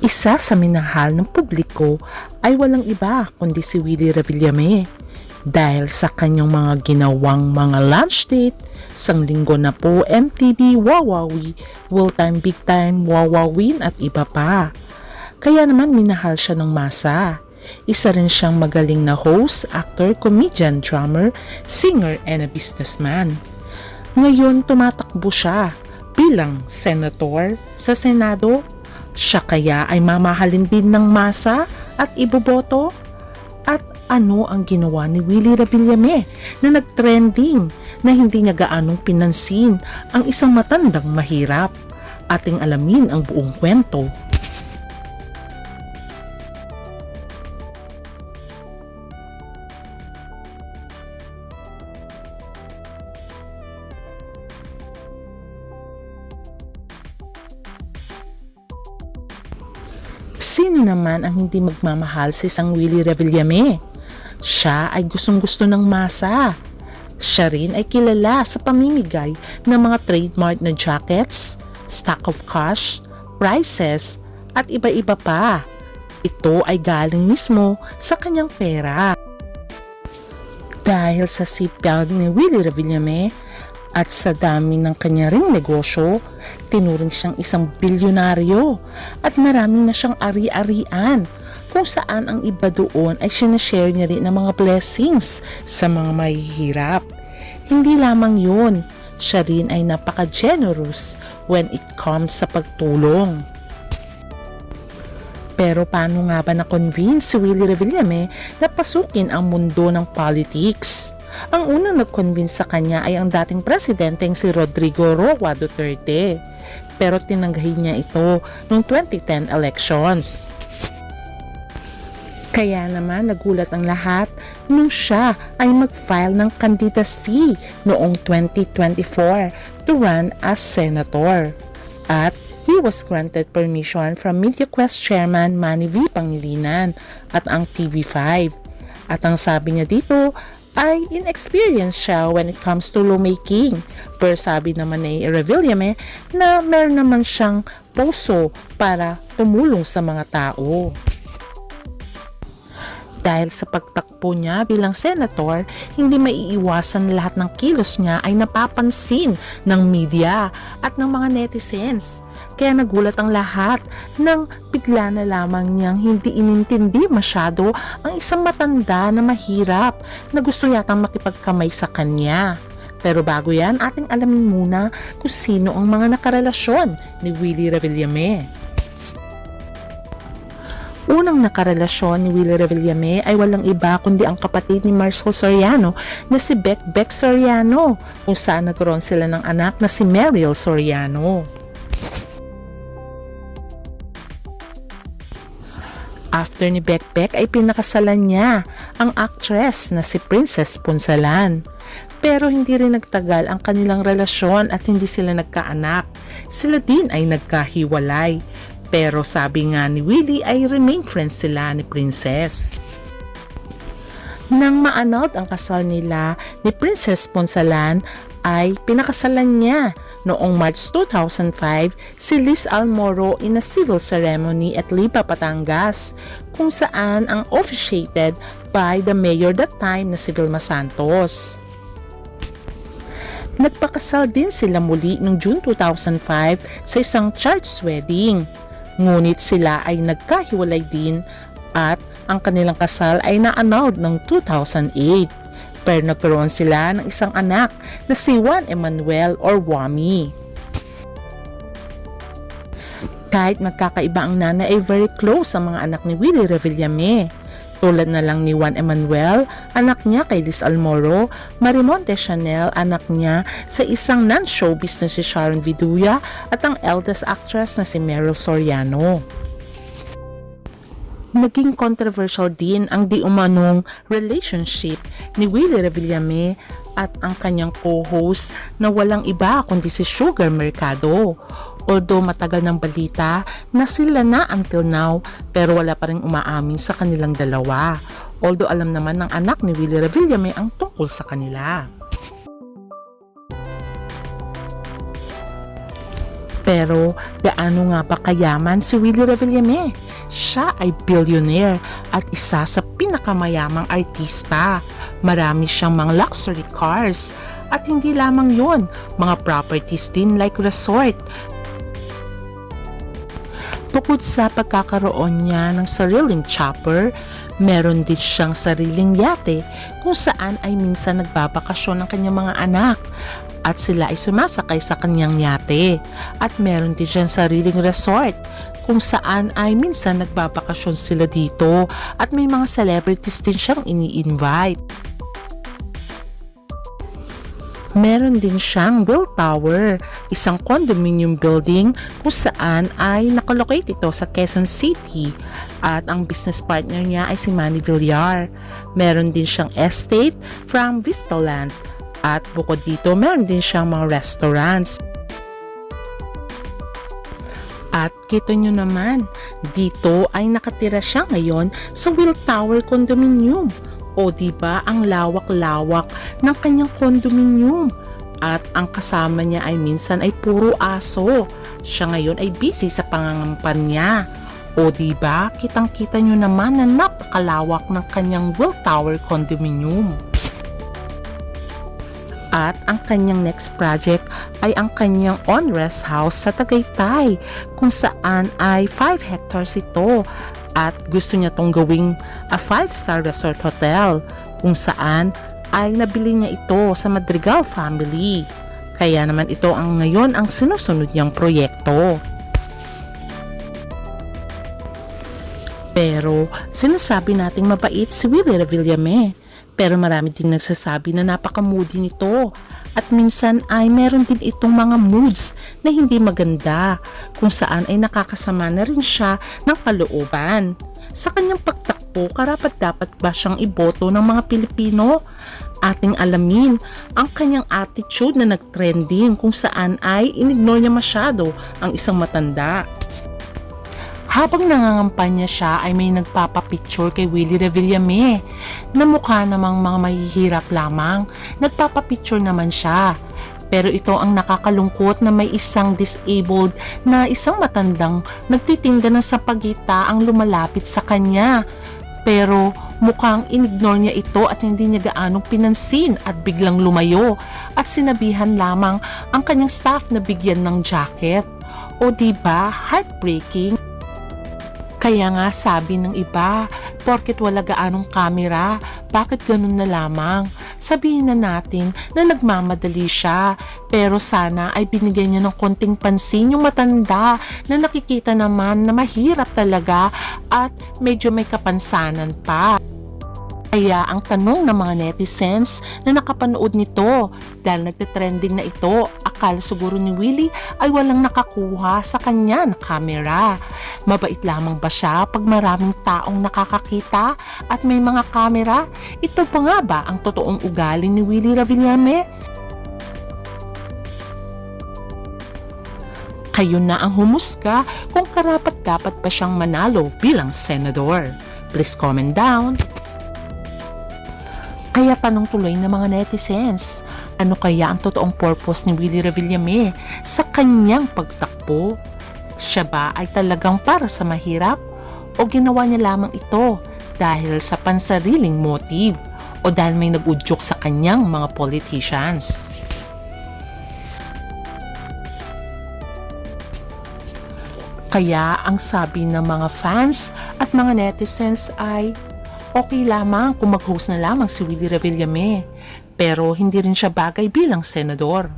Isa sa minahal ng publiko ay walang iba kundi si Willie Revillame dahil sa kanyang mga ginawang mga lunch date, sang linggo na po MTV Wawawi, Will Time Big Time Wawawin at iba pa. Kaya naman minahal siya ng masa. Isa rin siyang magaling na host, actor, comedian, drummer, singer, and a businessman. Ngayon tumatakbo siya bilang senator sa Senado. Siya kaya ay mamahalin din ng masa at iboboto? At ano ang ginawa ni Willie Revillame na nag-trending na hindi niya gaanong pinansin ang isang matandang mahirap? Ating alamin ang buong kwento. Sino naman ang hindi magmamahal sa isang Willie Revillame? Siya ay gustong-gusto ng masa. Siya rin ay kilala sa pamimigay ng mga trademark na jackets, stack of cash, prizes, at iba-iba pa. Ito ay galing mismo sa kanyang pera. Dahil sa sipag ni Willie Revillame at sa dami ng kanya ring negosyo, tinuring siyang isang bilyonaryo at marami na siyang ari-arian kung saan ang iba doon ay sinashare niya rin ng mga blessings sa mga mahihirap. Hindi lamang yun, siya rin ay napaka-generous when it comes sa pagtulong. Pero paano nga ba na-convince si Willie Revillame na pasukin ang mundo ng politics? Ang unang nag-convince sa kanya ay ang dating presidenteng si Rodrigo Roa Duterte. Pero tinanggahin niya ito noong 2010 elections. Kaya naman nagulat ang lahat nung siya ay mag-file ng candidacy noong 2024 to run as senator. At he was granted permission from MediaQuest chairman Manny V. Pangilinan at ang TV5. At ang sabi niya dito ay inexperienced siya when it comes to lawmaking. Pero sabi naman ni Revillame na meron naman siyang puso para tumulong sa mga tao. Dahil sa pagtakbo niya bilang senator, hindi maiiwasan lahat ng kilos niya ay napapansin ng media at ng mga netizens. Kaya nagulat ang lahat nang bigla na lamang niyang hindi inintindi masyado ang isang matanda na mahirap na gusto yatang makipagkamay sa kanya. Pero bago yan, ating alamin muna kung sino ang mga nakarelasyon ni Willie Revillame. Unang nakarelasyon ni Willie Revillame ay walang iba kundi ang kapatid ni Marcel Soriano na si Bec Soriano, kung saan nagkaroon sila ng anak na si Mariel Soriano. After ni Bec ay pinakasalan niya ang actress na si Princess Punsalan. Pero hindi rin nagtagal ang kanilang relasyon at hindi sila nagkaanak. Sila din ay nagkahiwalay. Pero sabi nga ni Willie ay remain friends sila ni Princess. Nang ma-announce ang kasal nila ni Princess Punsalan ay pinakasalan niya noong March 2005 si Liz Almoro in a civil ceremony at Lipa, Batangas, kung saan ang officiated by the mayor that time na si Vilma Santos. Nagpakasal din sila muli noong June 2005 sa isang church wedding. Ngunit sila ay nagkahiwalay din at ang kanilang kasal ay na-annulled noong 2008. Pero nagkaroon sila ng isang anak na si Juan Emmanuel or Wami. Kahit magkakaiba ang nanay ay very close sa mga anak ni Willie Revillame. Tulad na lang ni Juan Emmanuel, anak niya kay Liz Almoro, Marimonte Chanel, anak niya sa isang non-showbiz na si Sharon Viduya at ang eldest actress na si Meryl Soriano. Naging controversial din ang di umanong relationship ni Willie Revillame at ang kanyang co-host na walang iba kundi si Sugar Mercado. Although matagal ng balita na sila na until now, pero wala pa rin umaamin sa kanilang dalawa. Although alam naman ng anak ni Willie Revillame ang tungkol sa kanila. Pero gaano nga ba kayaman si Willie Revillame? Siya ay billionaire at isa sa pinakamayamang artista. Marami siyang mga luxury cars at hindi lamang yon, mga properties din like resort. Bukod sa pagkakaroon niya ng sariling chopper, meron din siyang sariling yate kung saan ay minsan nagbabakasyon ng kanyang mga anak at sila ay sumasakay sa kanyang yate. At meron din siyang sariling resort kung saan ay minsan nagbabakasyon sila dito at may mga celebrities din siyang ini-invite. Meron din siyang Will Tower, isang condominium building kung saan ay nakalocate ito sa Quezon City at ang business partner niya ay si Manny Villar. Meron din siyang estate from Vistaland at bukod dito meron din siyang mga restaurants. At kita nyo naman, dito ay nakatira siya ngayon sa Will Tower Condominium. O diba ang lawak-lawak ng kanyang condominium at ang kasama niya ay minsan ay puro aso. Siya ngayon ay busy sa pangangampan niya. O diba kitang-kita nyo naman na napakalawak ng kanyang Will Tower Condominium. At ang kanyang next project ay ang kanyang on-rest house sa Tagaytay kung saan ay 5 hectares ito. At gusto niya tong gawing a 5-star resort hotel kung saan ay nabili niya ito sa Madrigal family. Kaya naman ito ang ngayon ang sinusunod niyang proyekto. Pero sinasabi nating mabait si Willie Revillame. Pero marami ding nagsasabi na napaka-moody nito. At minsan ay meron din itong mga moods na hindi maganda kung saan ay nakakasama na rin siya ng kalooban. Sa kanyang pagtakbo, karapat-dapat ba siyang iboto ng mga Pilipino? Ating alamin ang kanyang attitude na nag-trending kung saan ay inignore niya masyado ang isang matanda. Habang nangangampanya siya ay may nagpapapicture kay Willie Revillame na mukha namang mga mahihirap lamang. Nagpapapicture naman siya. Pero ito ang nakakalungkot na may isang disabled na isang matandang nagtitinda ng sapagita ang lumalapit sa kanya. Pero mukhang inignore niya ito at hindi niya gaanong pinansin at biglang lumayo at sinabihan lamang ang kanyang staff na bigyan ng jacket. O diba, heartbreaking? Kaya nga sabi ng iba, porket wala gaanong kamera, bakit ganun na lamang? Sabihin na natin na nagmamadali siya, pero sana ay binigyan niya ng konting pansin yung matanda na nakikita naman na mahirap talaga at medyo may kapansanan pa. Kaya ang tanong ng mga netizens na nakapanood nito, dahil nagte-trending na ito, akala siguro ni Willie ay walang nakakuha sa kanya na kamera. Mabait lamang ba siya pag maraming taong nakakakita at may mga kamera? Ito pa nga ba ang totoong ugali ni Willie Revillame? Kayo na ang humusga kung karapat-dapat pa siyang manalo bilang senador. Please comment down. Kaya tanong tuloy ng mga netizens, ano kaya ang totoong purpose ni Willie Revillame sa kanyang pagtakbo? Siya ba ay talagang para sa mahirap? O ginawa niya lamang ito dahil sa pansariling motive o dahil may nag-udyok sa kanyang mga politicians? Kaya ang sabi ng mga fans at mga netizens ay okay lamang kung mag-host na lamang si Willie Revillame, pero hindi rin siya bagay bilang senador.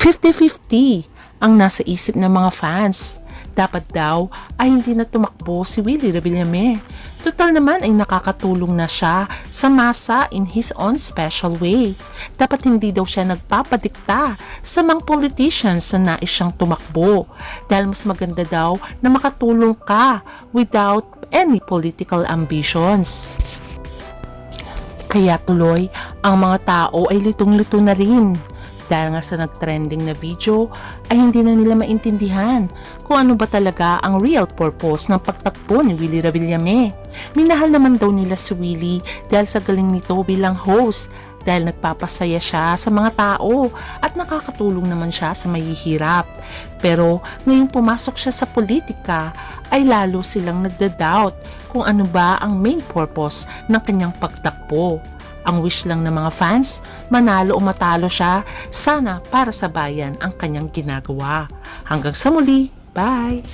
50-50 ang nasa isip ng mga fans. Dapat daw ay hindi na tumakbo si Willie Revillame. Total naman ay nakakatulong na siya sa masa in his own special way. Dapat hindi daw siya nagpapadikta sa mga politicians na nais siyang tumakbo. Dahil mas maganda daw na makatulong ka without any political ambitions. Kaya tuloy, ang mga tao ay litong-lito na rin. Dahil nga sa nag-trending na video ay hindi na nila maintindihan kung ano ba talaga ang real purpose ng pagtakbo ni Willie Revillame. Minahal naman daw nila si Willie dahil sa galing nito bilang host dahil nagpapasaya siya sa mga tao at nakakatulong naman siya sa mahihirap. Pero ngayong pumasok siya sa politika ay lalo silang nagda-doubt kung ano ba ang main purpose ng kanyang pagtakbo. Ang wish lang ng mga fans, manalo o matalo siya, sana para sa bayan ang kanyang ginagawa. Hanggang sa muli, bye!